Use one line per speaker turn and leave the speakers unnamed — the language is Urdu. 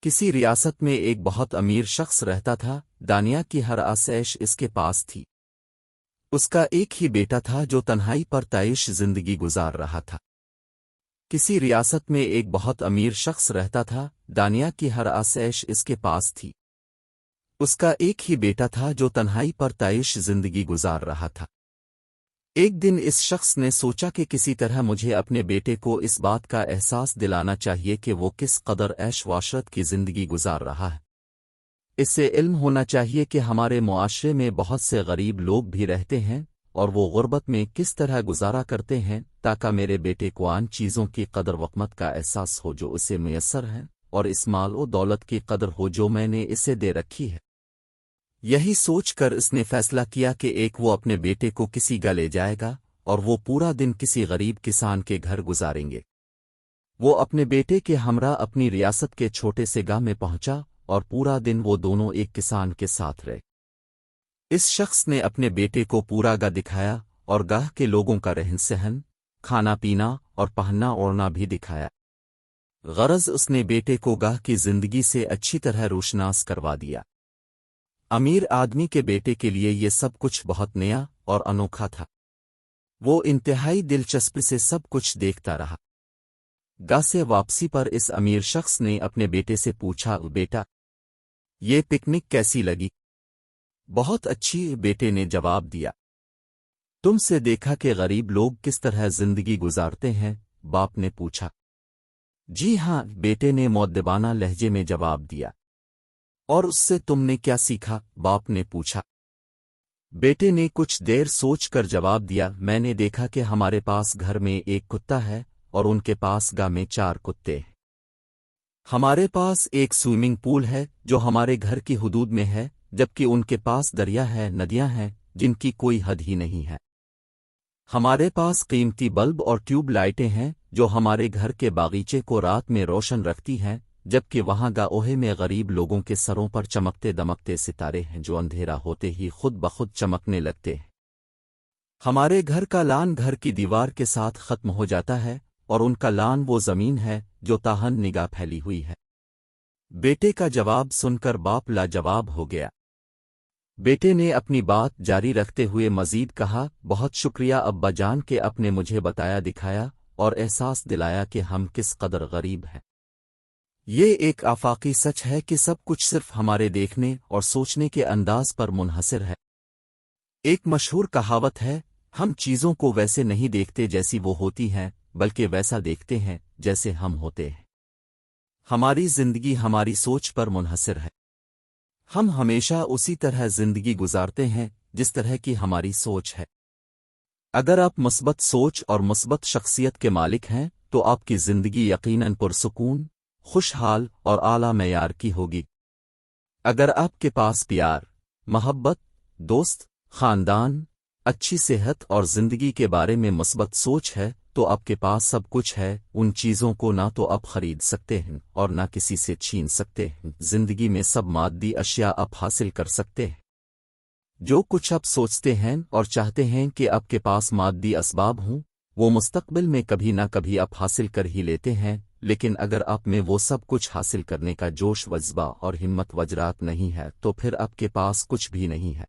کسی ریاست میں ایک بہت امیر شخص رہتا تھا۔ دنیا کی ہر آسائش اس کے پاس تھی۔ اس کا ایک ہی بیٹا تھا جو تنہائی پر تعیش زندگی گزار رہا تھا۔ کسی ریاست میں ایک بہت امیر شخص رہتا تھا۔ دنیا کی ہر آسائش اس کے پاس تھی۔ اس کا ایک ہی بیٹا تھا جو تنہائی پر تعیش زندگی گزار رہا تھا۔ ایک دن اس شخص نے سوچا کہ کسی طرح مجھے اپنے بیٹے کو اس بات کا احساس دلانا چاہیے کہ وہ کس قدر عیش و عشرت کی زندگی گزار رہا ہے۔ اس سے علم ہونا چاہیے کہ ہمارے معاشرے میں بہت سے غریب لوگ بھی رہتے ہیں اور وہ غربت میں کس طرح گزارا کرتے ہیں، تاکہ میرے بیٹے کو ان چیزوں کی قدر و قیمت کا احساس ہو جو اسے میسر ہیں، اور اس مال و دولت کی قدر ہو جو میں نے اسے دے رکھی ہے۔ یہی سوچ کر اس نے فیصلہ کیا کہ ایک وہ اپنے بیٹے کو کسی گاہ لے جائے گا اور وہ پورا دن کسی غریب کسان کے گھر گزاریں گے۔ وہ اپنے بیٹے کے ہمراہ اپنی ریاست کے چھوٹے سے گاہ میں پہنچا اور پورا دن وہ دونوں ایک کسان کے ساتھ رہے۔ اس شخص نے اپنے بیٹے کو پورا گاہ دکھایا اور گاہ کے لوگوں کا رہن سہن، کھانا پینا اور پہننا اوڑھنا بھی دکھایا۔ غرض اس نے بیٹے کو گاہ کی زندگی سے اچھی طرح روشناس کروا دیا۔ امیر آدمی کے بیٹے کے لیے یہ سب کچھ بہت نیا اور انوکھا تھا۔ وہ انتہائی دلچسپی سے سب کچھ دیکھتا رہا۔ گاہ سے واپسی پر اس امیر شخص نے اپنے بیٹے سے پوچھا، بیٹا، یہ پکنک کیسی لگی؟ بہت اچھی، بیٹے نے جواب دیا۔ تم سے دیکھا کہ غریب لوگ کس طرح زندگی گزارتے ہیں؟ باپ نے پوچھا۔ جی ہاں، بیٹے نے مؤدبانہ لہجے میں جواب دیا۔ اور اس سے تم نے کیا سیکھا؟ باپ نے پوچھا۔ بیٹے نے کچھ دیر سوچ کر جواب دیا، میں نے دیکھا کہ ہمارے پاس گھر میں ایک کتا ہے اور ان کے پاس گاہ میں 4 کتے ہیں۔ ہمارے پاس ایک سوئمنگ پول ہے جو ہمارے گھر کی حدود میں ہے، جبکہ ان کے پاس دریا ہے، ندیاں ہیں جن کی کوئی حد ہی نہیں ہے۔ ہمارے پاس قیمتی بلب اور ٹیوب لائٹیں ہیں جو ہمارے گھر کے باغیچے کو رات میں روشن رکھتی ہیں، جبکہ وہاں گاؤں میں غریب لوگوں کے سروں پر چمکتے دمکتے ستارے ہیں جو اندھیرا ہوتے ہی خود بخود چمکنے لگتے ہیں۔ ہمارے گھر کا لان گھر کی دیوار کے ساتھ ختم ہو جاتا ہے اور ان کا لان وہ زمین ہے جو تاہن نگاہ پھیلی ہوئی ہے۔ بیٹے کا جواب سن کر باپ لاجواب ہو گیا۔ بیٹے نے اپنی بات جاری رکھتے ہوئے مزید کہا، بہت شکریہ ابا جان کہ آپ نے مجھے بتایا، دکھایا اور احساس دلایا کہ ہم کس قدر غریب ہیں۔ یہ ایک آفاقی سچ ہے کہ سب کچھ صرف ہمارے دیکھنے اور سوچنے کے انداز پر منحصر ہے۔ ایک مشہور کہاوت ہے، ہم چیزوں کو ویسے نہیں دیکھتے جیسی وہ ہوتی ہیں، بلکہ ویسا دیکھتے ہیں جیسے ہم ہوتے ہیں۔ ہماری زندگی ہماری سوچ پر منحصر ہے۔ ہم ہمیشہ اسی طرح زندگی گزارتے ہیں جس طرح کی ہماری سوچ ہے۔ اگر آپ مثبت سوچ اور مثبت شخصیت کے مالک ہیں تو آپ کی زندگی یقیناً پرسکون، خوشحال اور اعلیٰ معیار کی ہوگی۔ اگر آپ کے پاس پیار، محبت، دوست، خاندان، اچھی صحت اور زندگی کے بارے میں مثبت سوچ ہے تو آپ کے پاس سب کچھ ہے۔ ان چیزوں کو نہ تو آپ خرید سکتے ہیں اور نہ کسی سے چھین سکتے ہیں۔ زندگی میں سب مادی اشیاء آپ حاصل کر سکتے ہیں۔ جو کچھ آپ سوچتے ہیں اور چاہتے ہیں کہ آپ کے پاس مادی اسباب ہوں، وہ مستقبل میں کبھی نہ کبھی آپ حاصل کر ہی لیتے ہیں، لیکن اگر آپ میں وہ سب کچھ حاصل کرنے کا جوش، جذبہ اور ہمت وجرات نہیں ہے تو پھر آپ کے پاس کچھ بھی نہیں ہے۔